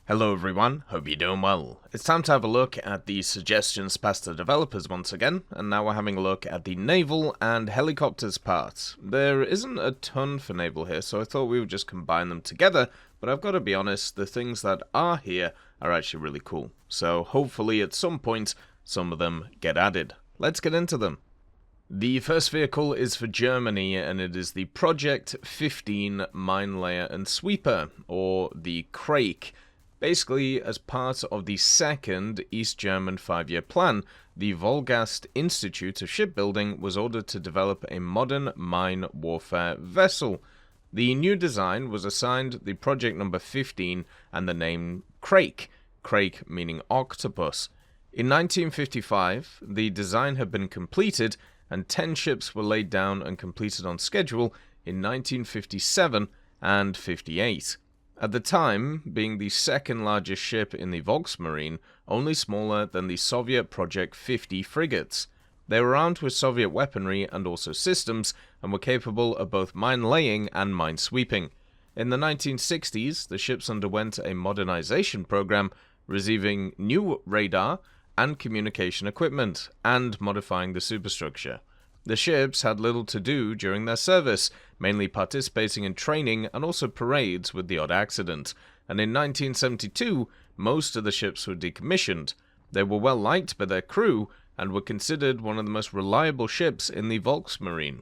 Hello everyone, hope you're doing well. It's time to have a look at the suggestions past the developers once again, and now we're having a look at the naval and helicopters parts. There isn't a ton for naval here, so I thought we would just combine them together, but I've got to be honest, the things that are here are actually really cool. So hopefully at some point, some of them get added. Let's get into them. The first vehicle is for Germany, and it is the Project 15 Mine Layer and Sweeper, or the Krake. Basically, as part of the second East German 5-year plan, the Volgast Institute of Shipbuilding was ordered to develop a modern mine warfare vessel. The new design was assigned the project number 15 and the name Krake, Krake meaning octopus. In 1955, the design had been completed and 10 ships were laid down and completed on schedule in 1957 and 58. At the time, being the second largest ship in the Volksmarine, only smaller than the Soviet Project 50 frigates. They were armed with Soviet weaponry and also systems, and were capable of both mine laying and mine sweeping. In the 1960s, the ships underwent a modernization program, receiving new radar and communication equipment, and modifying the superstructure. The ships had little to do during their service, mainly participating in training and also parades with the odd accident, and in 1972, most of the ships were decommissioned. They were well liked by their crew, and were considered one of the most reliable ships in the Volksmarine.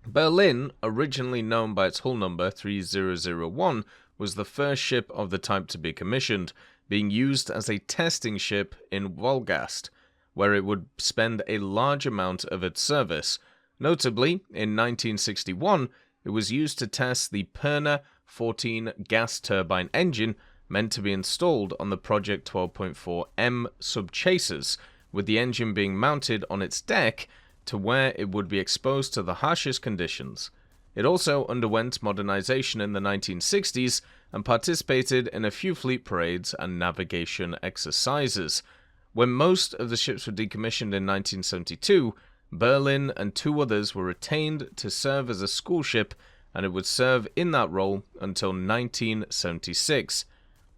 Berlin, originally known by its hull number 3001, was the first ship of the type to be commissioned, being used as a testing ship in Wolgast, where it would spend a large amount of its service. Notably, in 1961, it was used to test the Perna 14 gas turbine engine meant to be installed on the Project 12.4M subchasers, with the engine being mounted on its deck to where it would be exposed to the harshest conditions. It also underwent modernization in the 1960s and participated in a few fleet parades and navigation exercises. When most of the ships were decommissioned in 1972, Berlin and 2 others were retained to serve as a school ship, and it would serve in that role until 1976.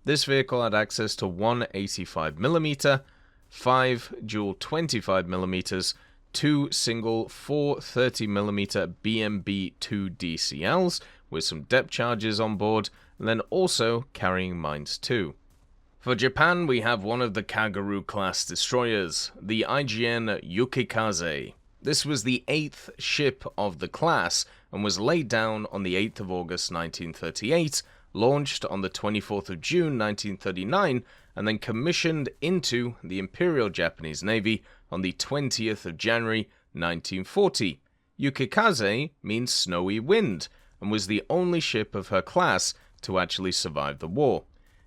This vehicle had access to 1 85mm, 5 dual 25mm, 2 single 4 30mm BMB-2 DCLs with some depth charges on board, and then also carrying mines too. For Japan, we have one of the Kagaru-class destroyers, the IJN Yukikaze. This was the 8th ship of the class, and was laid down on the 8th of August 1938, launched on the 24th of June 1939, and then commissioned into the Imperial Japanese Navy on the 20th of January 1940. Yukikaze means snowy wind, and was the only ship of her class to actually survive the war.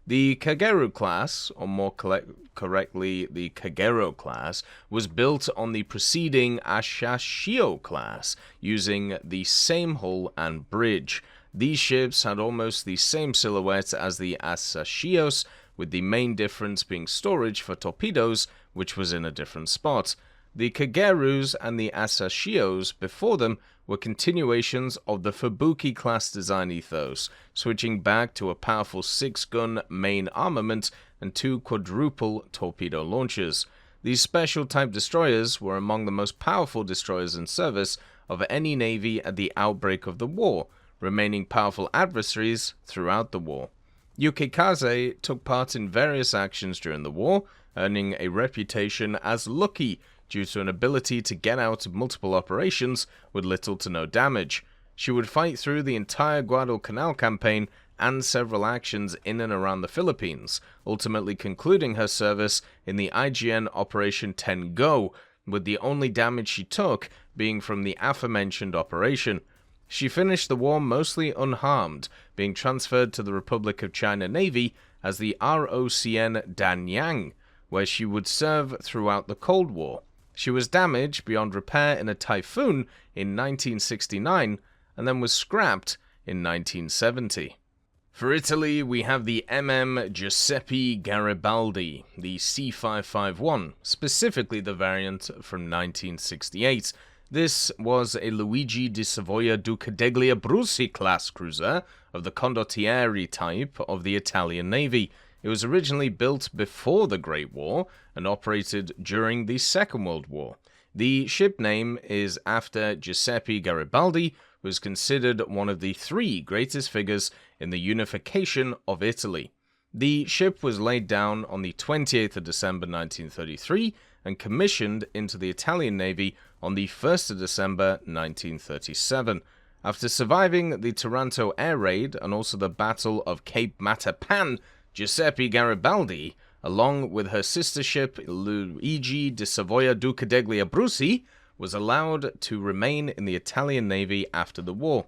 The Kagero class, or more correctly the Kagero class, was built on the preceding Asashio class, using the same hull and bridge. These ships had almost the same silhouette as the Asashios, with the main difference being storage for torpedoes, which was in a different spot. The Kagerus and the Asashios before them were continuations of the Fubuki-class design ethos, switching back to a powerful 6-gun main armament and 2 quadruple torpedo launchers. These special-type destroyers were among the most powerful destroyers in service of any navy at the outbreak of the war, remaining powerful adversaries throughout the war. Yukikaze took part in various actions during the war, earning a reputation as lucky due to an ability to get out of multiple operations with little to no damage. She would fight through the entire Guadalcanal campaign and several actions in and around the Philippines, ultimately concluding her service in the IJN Operation 10 Go, with the only damage she took being from the aforementioned operation. She finished the war mostly unharmed, being transferred to the Republic of China Navy as the ROCN Danyang, where she would serve throughout the Cold War. She was damaged beyond repair in a typhoon in 1969, and then was scrapped in 1970. For Italy, we have the Giuseppe Garibaldi, the C551, specifically the variant from 1968. This was a Luigi di Savoia Duca degli Abruzzi class cruiser of the Condottieri type of the Italian Navy. It was originally built before the Great War and operated during the Second World War. The ship name is after Giuseppe Garibaldi, who is considered one of the 3 greatest figures in the unification of Italy. The ship was laid down on the 28th of December 1933 and commissioned into the Italian Navy on the 1st of December 1937. After surviving the Taranto air raid and also the Battle of Cape Matapan, Giuseppe Garibaldi, along with her sister ship Luigi di Savoia Duca degli Abruzzi, was allowed to remain in the Italian Navy after the war.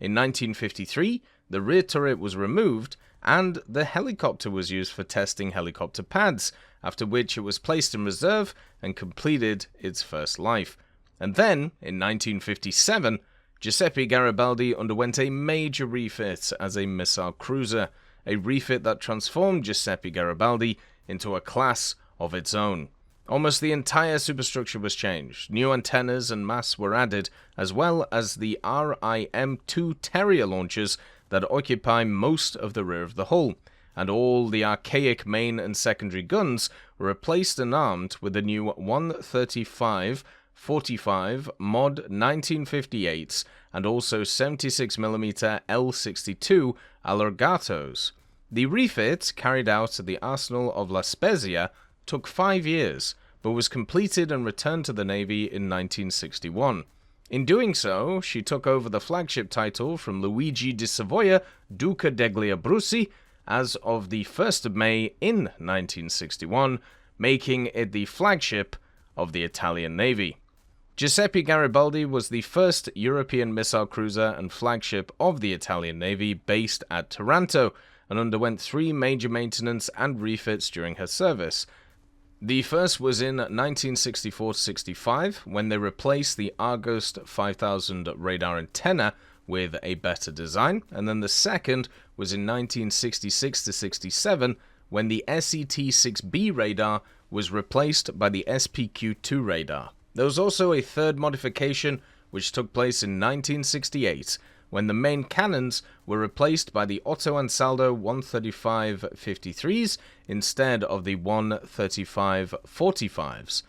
In 1953, the rear turret was removed and the helicopter was used for testing helicopter pads, after which it was placed in reserve and completed its first life. And then, in 1957, Giuseppe Garibaldi underwent a major refit as a missile cruiser, a refit that transformed Giuseppe Garibaldi into a class of its own. Almost the entire superstructure was changed, new antennas and masts were added, as well as the RIM-2 Terrier launchers that occupy most of the rear of the hull, and all the archaic main and secondary guns were replaced and armed with the new 135-45 Mod 1958s and also 76mm L62 Allargatos. The refit, carried out at the Arsenal of La Spezia, took 5 years, but was completed and returned to the Navy in 1961. In doing so, she took over the flagship title from Luigi di Savoia Duca degli Abruzzi as of the 1st of May in 1961, making it the flagship of the Italian Navy. Giuseppe Garibaldi was the first European missile cruiser and flagship of the Italian Navy based at Taranto, and underwent 3 major maintenance and refits during her service. The first was in 1964-65, when they replaced the Argos 5000 radar antenna with a better design, and then the second was in 1966-67, when the SET-6B radar was replaced by the SPQ-2 radar. There was also a third modification which took place in 1968, when the main cannons were replaced by the Otto Ansaldo 135-53s instead of the 135-45s.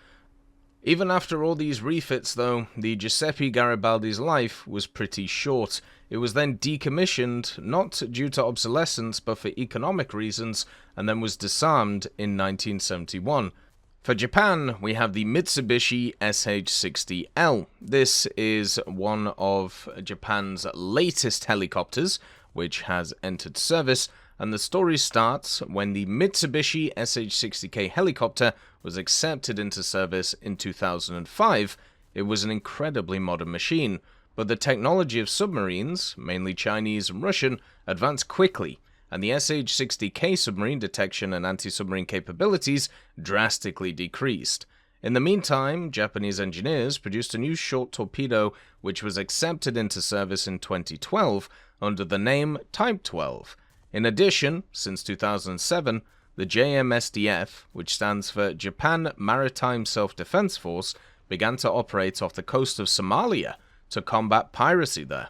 Even after all these refits, though, the Giuseppe Garibaldi's life was pretty short. It was then decommissioned, not due to obsolescence but for economic reasons, and then was disarmed in 1971. For Japan, we have the Mitsubishi SH-60L. This is one of Japan's latest helicopters, which has entered service, and the story starts when the Mitsubishi SH-60K helicopter was accepted into service in 2005. It was an incredibly modern machine, but the technology of submarines, mainly Chinese and Russian, advanced quickly, and the SH-60K submarine detection and anti-submarine capabilities drastically decreased. In the meantime, Japanese engineers produced a new short torpedo which was accepted into service in 2012 under the name Type 12. In addition, since 2007, the JMSDF, which stands for Japan Maritime Self-Defense Force, began to operate off the coast of Somalia to combat piracy there.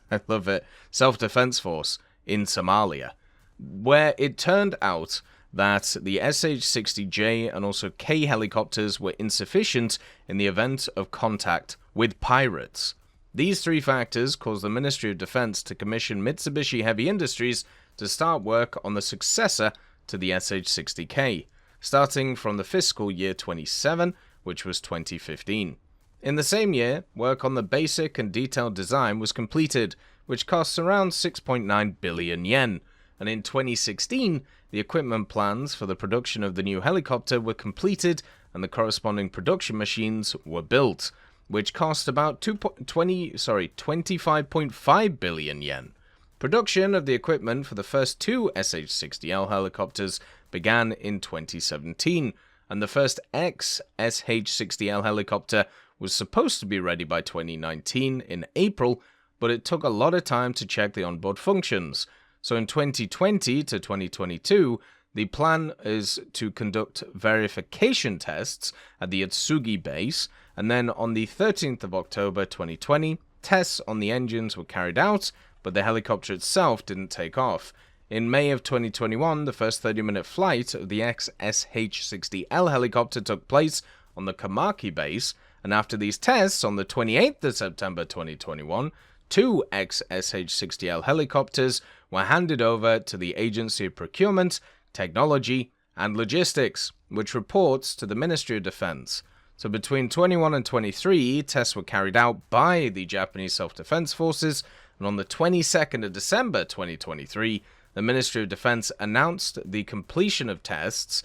I love it. Self-Defense Force in Somalia, where it turned out that the SH-60J and also K helicopters were insufficient in the event of contact with pirates. These 3 factors caused the Ministry of Defense to commission Mitsubishi Heavy Industries to start work on the successor to the SH-60K, starting from the fiscal year 27, which was 2015. In the same year, work on the basic and detailed design was completed, which costs around 6.9 billion yen, and in 2016, the equipment plans for the production of the new helicopter were completed and the corresponding production machines were built, which cost about 25.5 billion yen. Production of the equipment for the first 2 SH-60L helicopters began in 2017, and the first ex-SH-60L helicopter was supposed to be ready by 2019 in April, but it took a lot of time to check the onboard functions. So in 2020 to 2022, the plan is to conduct verification tests at the Atsugi base, and then on the 13th of October 2020, tests on the engines were carried out, but the helicopter itself didn't take off. In May of 2021, the first 30-minute flight of the SH-60L helicopter took place on the Kamaki base, and after these tests, on the 28th of September 2021, 2 SH-60L helicopters were handed over to the Agency of Procurement, Technology and Logistics, which reports to the Ministry of Defense. So between 21 and 23, tests were carried out by the Japanese Self-Defense Forces, and on the 22nd of December 2023, the Ministry of Defense announced the completion of tests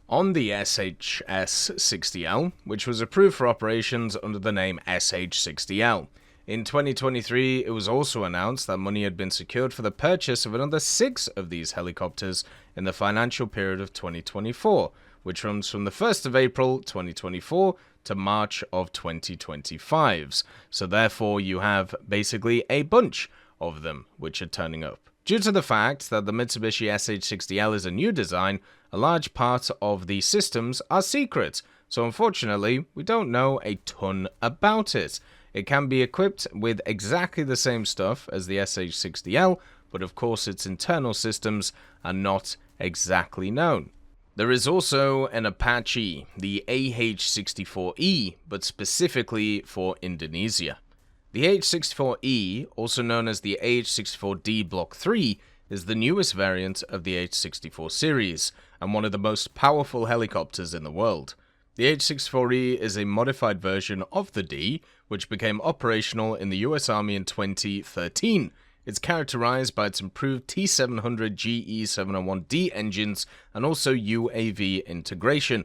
on the SH-60L, which was approved for operations under the name SH-60L. In 2023, it was also announced that money had been secured for the purchase of another 6 of these helicopters in the financial period of 2024, which runs from the 1st of April 2024 to March of 2025. So therefore, you have basically a bunch of them which are turning up. Due to the fact that the Mitsubishi SH-60L is a new design, a large part of the systems are secret, so unfortunately, we don't know a ton about it. It can be equipped with exactly the same stuff as the SH-60L, but of course its internal systems are not exactly known. There is also an Apache, the AH-64E, but specifically for Indonesia. The AH-64E, also known as the AH-64D Block 3, is the newest variant of the AH-64 series, and one of the most powerful helicopters in the world. The AH-64E is a modified version of the D, which became operational in the US Army in 2013. It's characterized by its improved T700 GE701D engines and also UAV integration.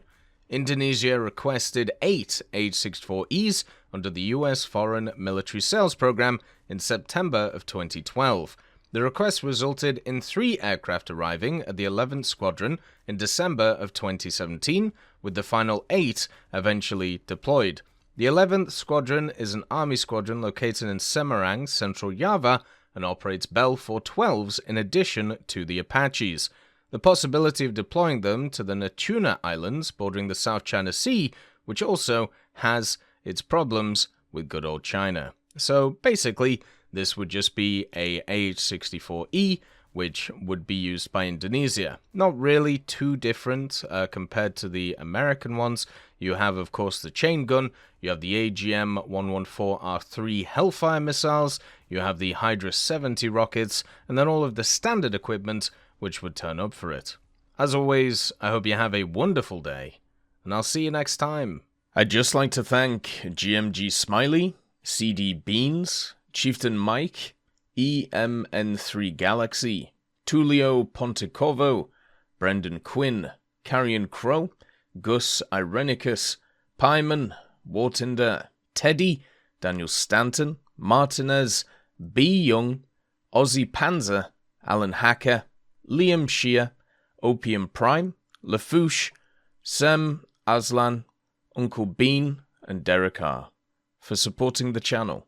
Indonesia requested 8 AH-64Es under the US Foreign Military Sales Program in September of 2012. The request resulted in 3 aircraft arriving at the 11th Squadron in December of 2017, with the final 8 eventually deployed. The 11th Squadron is an Army squadron located in Semarang, Central Java, and operates Bell 412s in addition to the Apaches. The possibility of deploying them to the Natuna Islands bordering the South China Sea, which also has its problems with good old China. So basically, this would just be a AH-64E, which would be used by Indonesia. Not really too different compared to the American ones. You have, of course, the chain gun, you have the AGM-114R3 Hellfire missiles, you have the Hydra 70 rockets, and then all of the standard equipment which would turn up for it. As always, I hope you have a wonderful day, and I'll see you next time. I'd just like to thank GMG Smiley, CD Beans, Chieftain Mike, EMN3 Galaxy, Tulio Pontecorvo, Brendan Quinn, Carrion Crow, Gus Irenicus, Pyman, Wartinder, Teddy, Daniel Stanton, Martinez, B. Young, Ozzy Panzer, Alan Hacker, Liam Shear, Opium Prime, Lafouche, Sem, Aslan, Uncle Bean, and Derek R. for supporting the channel.